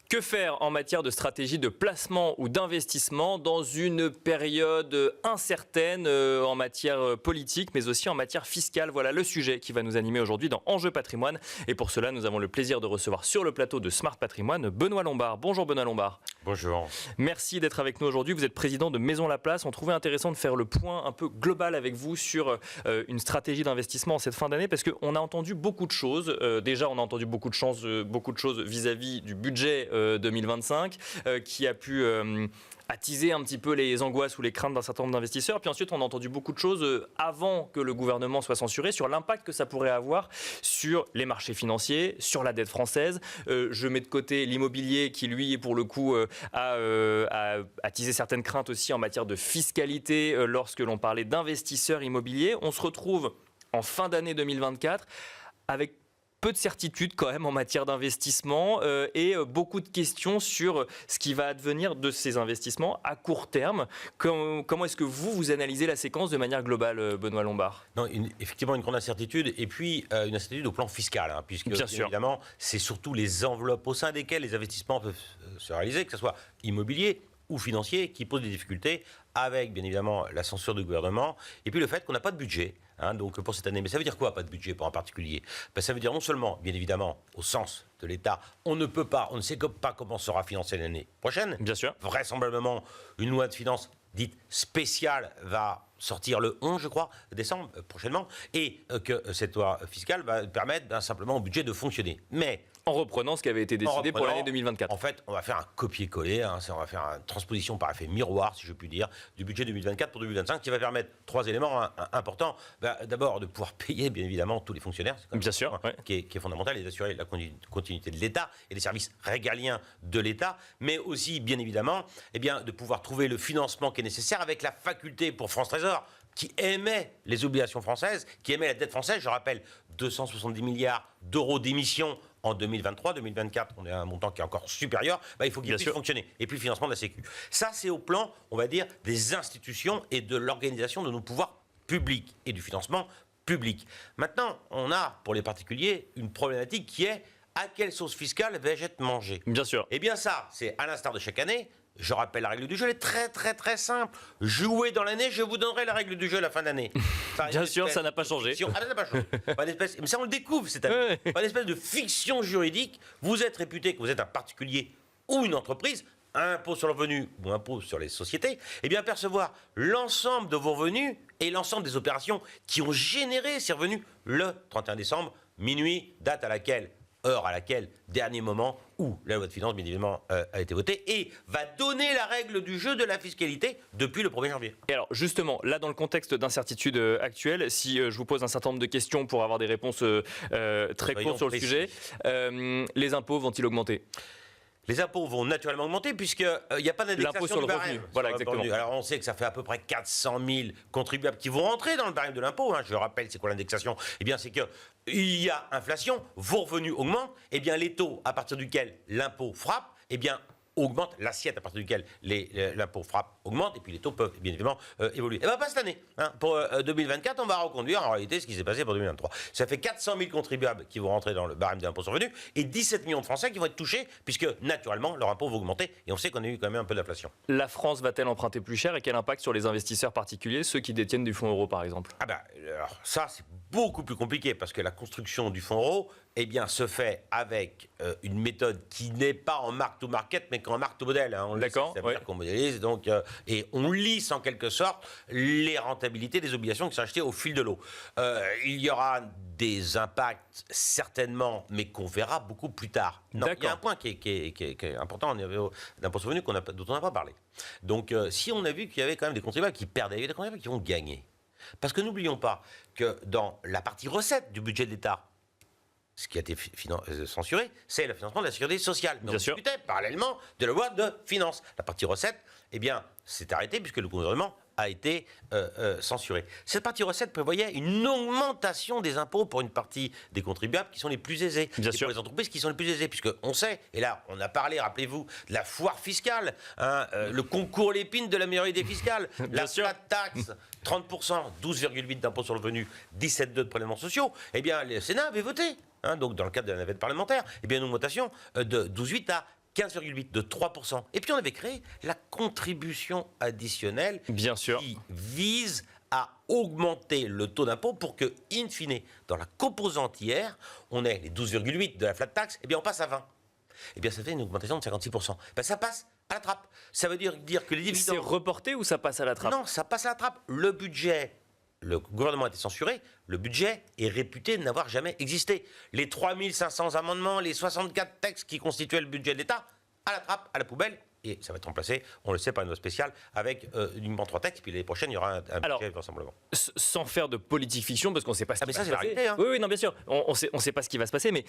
Que faire en matière de stratégie de placement ou d'investissement dans une période incertaine en matière politique, mais aussi en matière fiscale? Voilà le sujet qui va nous animer aujourd'hui dans Enjeu Patrimoine. Et pour cela, nous avons le plaisir de recevoir sur le plateau de Smart Patrimoine Benoît Lombard. Bonjour Benoît Lombard. Bonjour. Merci d'être avec nous aujourd'hui. Vous êtes président de Maison Laplace. On trouvait intéressant de faire le point un peu global avec vous sur une stratégie d'investissement en cette fin d'année, parce qu'on a entendu beaucoup de choses. Déjà, on a entendu beaucoup de choses vis-à-vis du budget 2025 qui a pu attiser un petit peu les angoisses ou les craintes d'un certain nombre d'investisseurs. Puis ensuite, on a entendu beaucoup de choses avant que le gouvernement soit censuré sur l'impact que ça pourrait avoir sur les marchés financiers, sur la dette française. Je mets de côté l'immobilier qui, lui, pour le coup, a attisé certaines craintes aussi en matière de fiscalité lorsque l'on parlait d'investisseurs immobiliers. On se retrouve en fin d'année 2024 avec peu de certitudes quand même en matière d'investissement et beaucoup de questions sur ce qui va advenir de ces investissements à court terme. Comment est-ce que vous analysez la séquence de manière globale, Benoît Lombard? Non, effectivement, une grande incertitude, et puis une incertitude au plan fiscal, puisque bien évidemment, c'est surtout les enveloppes au sein desquelles les investissements peuvent se réaliser, que ce soit immobilier ou financier, qui posent des difficultés, avec bien évidemment la censure du gouvernement, et puis le fait qu'on n'a pas de budget donc pour cette année. Mais ça veut dire quoi, pas de budget pour un particulier? Ça veut dire non seulement, bien évidemment, au sens de l'État, on ne sait pas comment sera financée l'année prochaine. Bien sûr. Vraisemblablement, une loi de finances dite spéciale va sortir le 11, je crois, décembre, prochainement, et que cette loi fiscale va permettre simplement au budget de fonctionner. Mais en reprenant ce qui avait été décidé pour l'année 2024. En fait, on va faire un copier-coller, on va faire une transposition par effet miroir, si je puis dire, du budget 2024 pour 2025, qui va permettre trois éléments importants. D'abord, de pouvoir payer, bien évidemment, tous les fonctionnaires, bien sûr, qui est fondamental, et d'assurer la continuité de l'État et des services régaliens de l'État, mais aussi, bien évidemment, de pouvoir trouver le financement qui est nécessaire avec la faculté pour France Trésor, qui émet les obligations françaises, qui émet la dette française. Je rappelle, 270 milliards d'euros d'émissions en 2023, 2024, on est à un montant qui est encore supérieur, il faut qu'il puisse fonctionner. Et puis le financement de la Sécu. Ça, c'est au plan, on va dire, des institutions et de l'organisation de nos pouvoirs publics et du financement public. Maintenant, on a, pour les particuliers, une problématique qui est à quelle sauce fiscale vais-je être mangé? Bien sûr. Eh bien ça, c'est à l'instar de chaque année. Je rappelle la règle du jeu, elle est très très très simple. Jouez dans l'année, je vous donnerai la règle du jeu à la fin d'année. Bien sûr, ça n'a pas changé. Ça n'a pas changé. Mais ça, on le découvre cette année. Pas une espèce de fiction juridique. Vous êtes réputé que vous êtes un particulier ou une entreprise, impôt sur le revenu ou impôt sur les sociétés, percevoir l'ensemble de vos revenus et l'ensemble des opérations qui ont généré ces revenus le 31 décembre, minuit, date à laquelle, heure à laquelle, dernier moment où la loi de finances, bien évidemment, a été votée, et va donner la règle du jeu de la fiscalité depuis le 1er janvier. Et alors, justement, là, dans le contexte d'incertitude actuelle, si je vous pose un certain nombre de questions pour avoir des réponses très courtes sur le sujet, les impôts vont-ils augmenter ? Les impôts vont naturellement augmenter puisqu'il n'y a pas d'indexation du barème. Voilà, exactement. Alors on sait que ça fait à peu près 400 000 contribuables qui vont rentrer dans le barème de l'impôt. Je rappelle, c'est quoi l'indexation? C'est qu'il y a inflation, vos revenus augmentent, les taux à partir duquel l'impôt frappe, augmente, l'assiette à partir duquel l'impôt frappe augmente, et puis les taux peuvent bien évidemment évoluer. Pas cette année. Pour 2024, on va reconduire en réalité ce qui s'est passé pour 2023. Ça fait 400 000 contribuables qui vont rentrer dans le barème de l'impôt sur le revenu, et 17 millions de Français qui vont être touchés, puisque naturellement leur impôt va augmenter, et on sait qu'on a eu quand même un peu d'inflation. La France va-t-elle emprunter plus cher, et quel impact sur les investisseurs particuliers, ceux qui détiennent du fonds euro par exemple? Alors ça, c'est beaucoup plus compliqué, parce que la construction du fonds euro se fait avec une méthode qui n'est pas en mark-to-market, mais qu'en mark-to-model. D'accord. Ça veut dire qu'on modélise, et on lisse en quelque sorte les rentabilités des obligations qui sont achetées au fil de l'eau. Il y aura des impacts certainement, mais qu'on verra beaucoup plus tard. Non, il y a un point qui est important au niveau d'impôt sur le revenu dont on n'a pas parlé. Donc, si on a vu qu'il y avait quand même des contribuables qui perdaient, il y a des contribuables qui vont gagner. Parce que n'oublions pas que dans la partie recette du budget d'État, ce qui a été censuré, c'est le financement de la sécurité sociale. Mais on discutait parallèlement de la loi de finances. La partie recette, c'est arrêté puisque le gouvernement a été censuré. Cette partie recette prévoyait une augmentation des impôts pour une partie des contribuables qui sont les plus aisés. Bien et sûr. pour les entreprises qui sont les plus aisées, puisqu'on sait, et là on a parlé, rappelez-vous, de la foire fiscale, le concours Lépine de la meilleure idée fiscale, la flat tax, 30%, 12,8 d'impôt sur le revenu, 17,2 de prélèvements sociaux, le Sénat avait voté. Donc dans le cadre de la navette parlementaire, une augmentation de 12,8 à 15,8 de 3%. Et puis on avait créé la contribution additionnelle Bien sûr. qui vise à augmenter le taux d'impôt pour que, in fine, dans la composante hier, on ait les 12,8 de la flat tax, et bien on passe à 20. Et bien ça fait une augmentation de 56%. Ben, ça passe à la trappe. Ça veut dire que les dividendes... C'est reporté ou ça passe à la trappe? Non, ça passe à la trappe. Le budget, le gouvernement a été censuré, le budget est réputé n'avoir jamais existé. Les 3500 amendements, les 64 textes qui constituaient le budget de l'État, à la trappe, à la poubelle, et ça va être remplacé, on le sait, par une loi spéciale, avec uniquement 3 textes, puis l'année prochaine, il y aura un budget d'ensemble. Sans faire de politique fiction, parce qu'on ne sait pas ce qui va se passer. Ah mais ça, c'est la réalité, hein. Oui, non, bien sûr, on sait pas ce qui va se passer, mais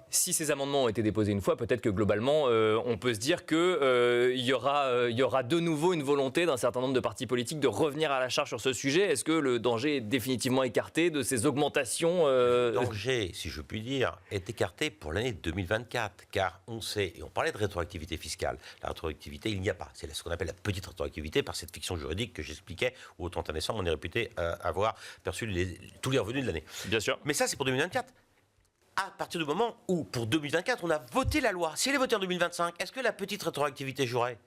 si ces amendements ont été déposés une fois, peut-être que globalement, on peut se dire qu'il y aura de nouveau une volonté d'un certain nombre de partis politiques de revenir à la charge sur ce sujet. Est-ce que le danger est définitivement écarté de ces augmentations Le danger, si je puis dire, est écarté pour l'année 2024, car on sait, et on parlait de rétroactivité fiscale, la rétroactivité, il n'y a pas. C'est ce qu'on appelle la petite rétroactivité par cette fiction juridique que j'expliquais, où au 31 décembre, on est réputé avoir perçu tous les revenus de l'année. Bien sûr. Mais ça, c'est pour 2024. À partir du moment où, pour 2024, on a voté la loi, si elle est votée en 2025, est-ce que la petite rétroactivité jouerait ?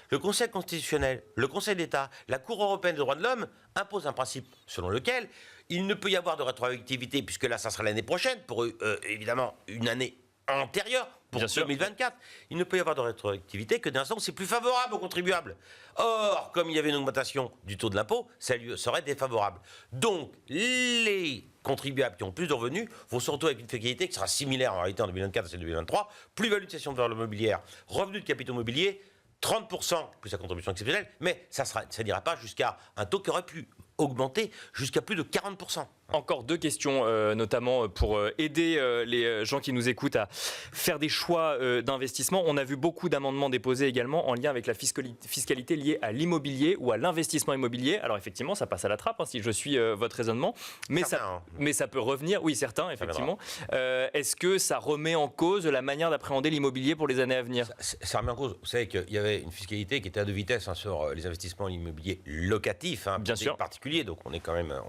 Le Conseil constitutionnel, le Conseil d'État, la Cour européenne des droits de l'homme imposent un principe selon lequel il ne peut y avoir de rétroactivité, puisque là, ça sera l'année prochaine, pour évidemment une année antérieure, pour 2024. Il ne peut y avoir de rétroactivité que d'un instant où c'est plus favorable aux contribuables. Or, comme il y avait une augmentation du taux de l'impôt, ça lui serait défavorable. Donc, les contribuables qui ont plus de revenus vont se retrouver avec une fiscalité qui sera similaire en réalité en 2024 à celle de 2023, plus-value de cession de valeur mobilière, revenus de capitaux mobiliers, 30% plus la contribution exceptionnelle, mais ça n'ira pas jusqu'à un taux qui aurait pu augmenter jusqu'à plus de 40%. Encore deux questions, notamment pour aider les gens qui nous écoutent à faire des choix d'investissement. On a vu beaucoup d'amendements déposés également en lien avec la fiscalité liée à l'immobilier ou à l'investissement immobilier. Alors effectivement, ça passe à la trappe, hein, si je suis votre raisonnement. Mais ça peut revenir, oui, certains, effectivement. Est-ce que ça remet en cause la manière d'appréhender l'immobilier pour les années à venir ? Ça remet en cause. Vous savez qu'il y avait une fiscalité qui était à deux vitesses sur les investissements immobiliers locatifs, bien sûr, particuliers. Donc on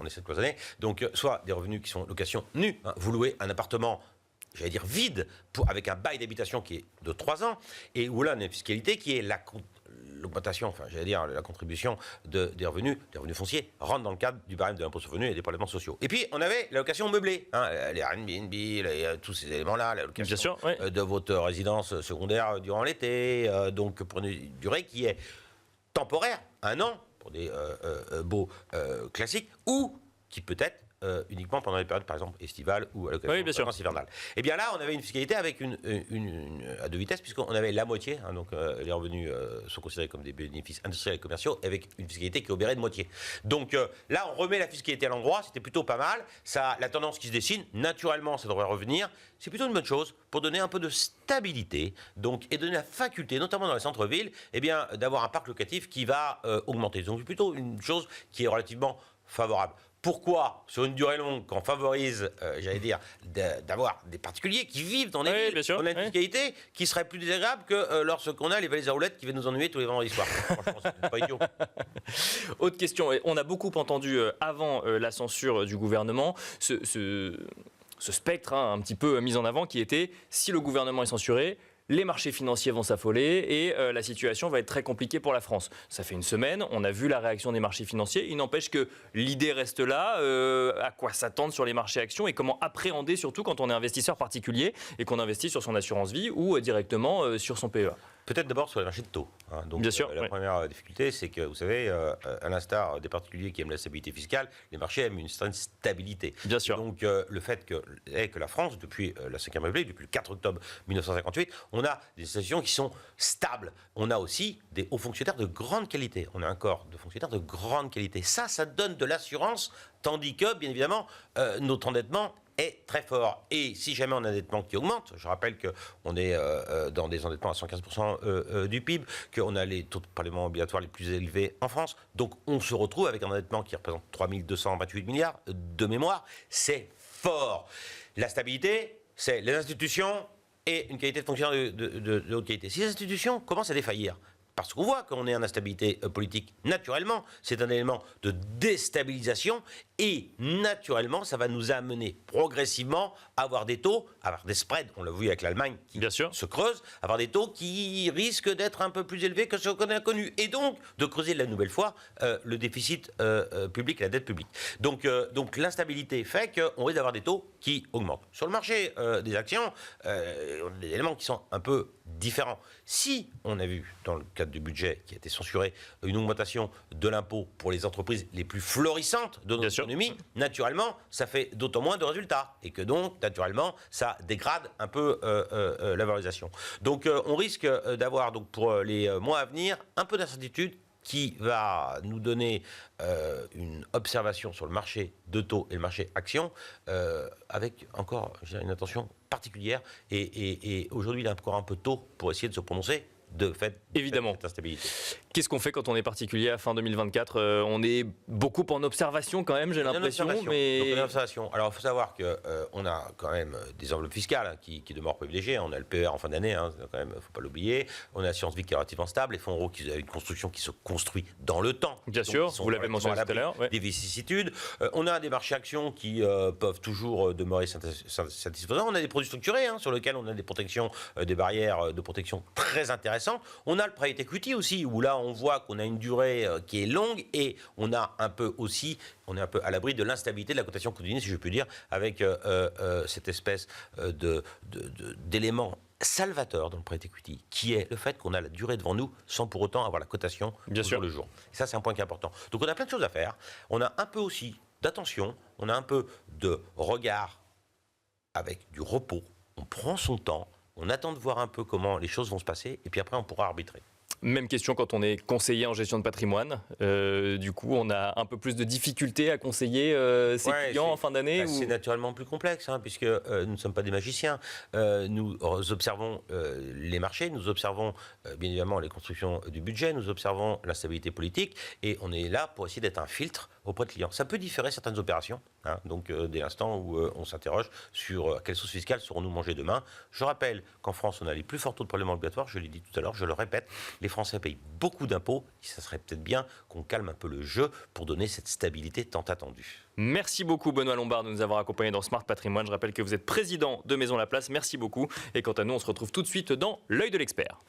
essaie de cloisonner. Donc soit des revenus qui sont location nue, hein, vous louez un appartement, j'allais dire vide, avec un bail d'habitation qui est de 3 ans, et où là on a une fiscalité qui est l'augmentation, enfin j'allais dire la contribution des revenus fonciers rentre dans le cadre du barème de l'impôt sur le revenu et des prélèvements sociaux. Et puis on avait la location meublée, hein, les Airbnb, tous ces éléments-là, la location bien sûr, oui, de votre résidence secondaire durant l'été, donc pour une durée qui est temporaire, 1 an, pour des baux classiques, ou qui peut être uniquement pendant les périodes, par exemple, estivales ou à l'occasion de vacances hivernales. Et bien là, on avait une fiscalité avec à deux vitesses, puisqu'on avait la moitié, hein, donc les revenus sont considérés comme des bénéfices industriels et commerciaux, avec une fiscalité qui est obérée de moitié. Donc là, on remet la fiscalité à l'endroit, c'était plutôt pas mal. La tendance qui se dessine, naturellement, ça devrait revenir. C'est plutôt une bonne chose pour donner un peu de stabilité, donc, et donner la faculté, notamment dans les centres-villes, eh bien, d'avoir un parc locatif qui va augmenter. Donc c'est plutôt une chose qui est relativement favorable. Pourquoi, sur une durée longue, qu'on favorise, j'allais dire, d'avoir des particuliers qui vivent dans les villes, on a une fiscalité qui serait plus désagréable que lorsqu'on a les valises à roulettes qui viennent nous ennuyer tous les vendredis soirs. Franchement, c'est pas idiot. Autre question, on a beaucoup entendu avant la censure du gouvernement ce spectre un petit peu mis en avant qui était, si le gouvernement est censuré, les marchés financiers vont s'affoler et la situation va être très compliquée pour la France. Ça fait une semaine, on a vu la réaction des marchés financiers. Il n'empêche que l'idée reste là, à quoi s'attendre sur les marchés actions et comment appréhender surtout quand on est investisseur particulier et qu'on investit sur son assurance vie ou directement sur son PEA. Peut-être d'abord sur les marchés de taux. Hein. Donc, bien sûr, la première difficulté, c'est que, vous savez, à l'instar des particuliers qui aiment la stabilité fiscale, les marchés aiment une certaine stabilité. Bien sûr. Donc, le fait que la France, depuis la 5e République, depuis le 4 octobre 1958, on a des institutions qui sont stables. On a aussi des hauts fonctionnaires de grande qualité. On a un corps de fonctionnaires de grande qualité. Ça donne de l'assurance, tandis que, bien évidemment, notre endettement est très fort. Et si jamais on a un endettement qui augmente, je rappelle qu'on est dans des endettements à 115% du PIB, qu'on a les taux de prélèvement obligatoire les plus élevés en France, donc on se retrouve avec un endettement qui représente 3 228 milliards de mémoire. C'est fort. La stabilité, c'est les institutions et une qualité de fonctionnaire de haute qualité. Si les institutions commencent à défaillir, parce qu'on voit qu'on est en instabilité politique naturellement, c'est un élément de déstabilisation et naturellement, ça va nous amener progressivement à avoir des taux, à avoir des spreads, on l'a vu avec l'Allemagne qui se creuse, avoir des taux qui risquent d'être un peu plus élevés que ce qu'on a connu et donc de creuser la nouvelle fois le déficit public et la dette publique. Donc l'instabilité fait qu'on risque d'avoir des taux qui augmentent. Sur le marché des actions, on a des éléments qui sont un peu différents. Si on a vu, dans le cadre du budget qui a été censuré, une augmentation de l'impôt pour les entreprises les plus florissantes de notre économie, naturellement, ça fait d'autant moins de résultats. Et que donc, naturellement, ça dégrade un peu la valorisation. Donc, on risque d'avoir, donc, pour les mois à venir, un peu d'incertitude qui va nous donner une observation sur le marché de taux et le marché actions, avec encore une attention particulière. Et aujourd'hui, il est encore un peu tôt pour essayer de se prononcer de fait évidemment cette instabilité. Qu'est-ce qu'on fait quand on est particulier à fin 2024 On est beaucoup en observation quand même, j'ai l'impression. Mais... Donc, une observation. Alors, il faut savoir qu'on a quand même des enveloppes fiscales qui demeurent privilégiées. On a le PER en fin d'année, quand même, il ne faut pas l'oublier. On a l'assurance vie qui est relativement stable. Les fonds euros qui ont une construction qui se construit dans le temps. Bien sûr, vous l'avez mentionné tout à l'heure. Des vicissitudes. On a des marchés actions qui peuvent toujours demeurer satisfaisants. On a des produits structurés sur lesquels on a des protections, des barrières de protection très intéressantes. On a le private equity aussi, où là on voit qu'on a une durée qui est longue et on a un peu aussi, on est un peu à l'abri de l'instabilité de la cotation quotidienne, si je puis dire, avec cette espèce d'élément salvateur dans le private equity, qui est le fait qu'on a la durée devant nous sans pour autant avoir la cotation jour le jour. Et ça, c'est un point qui est important. Donc on a plein de choses à faire. On a un peu aussi d'attention, on a un peu de regard avec du repos. On prend son temps. On attend de voir un peu comment les choses vont se passer et puis après on pourra arbitrer. Même question quand on est conseiller en gestion de patrimoine. Du coup, on a un peu plus de difficultés à conseiller ses clients en fin d'année. C'est naturellement plus complexe, puisque nous ne sommes pas des magiciens. Nous observons les marchés, nous observons bien évidemment les constructions du budget, nous observons l'instabilité politique et on est là pour essayer d'être un filtre auprès de clients. Ça peut différer certaines opérations, donc dès l'instant où on s'interroge sur quelle sauce fiscale serons-nous mangés demain. Je rappelle qu'en France, on a les plus forts taux de prélèvements obligatoires, je l'ai dit tout à l'heure, je le répète, les Français payent beaucoup d'impôts, et ça serait peut-être bien qu'on calme un peu le jeu pour donner cette stabilité tant attendue. Merci beaucoup Benoît Lombard de nous avoir accompagnés dans Smart Patrimoine. Je rappelle que vous êtes président de Maison Laplace, merci beaucoup. Et quant à nous, on se retrouve tout de suite dans l'œil de l'expert.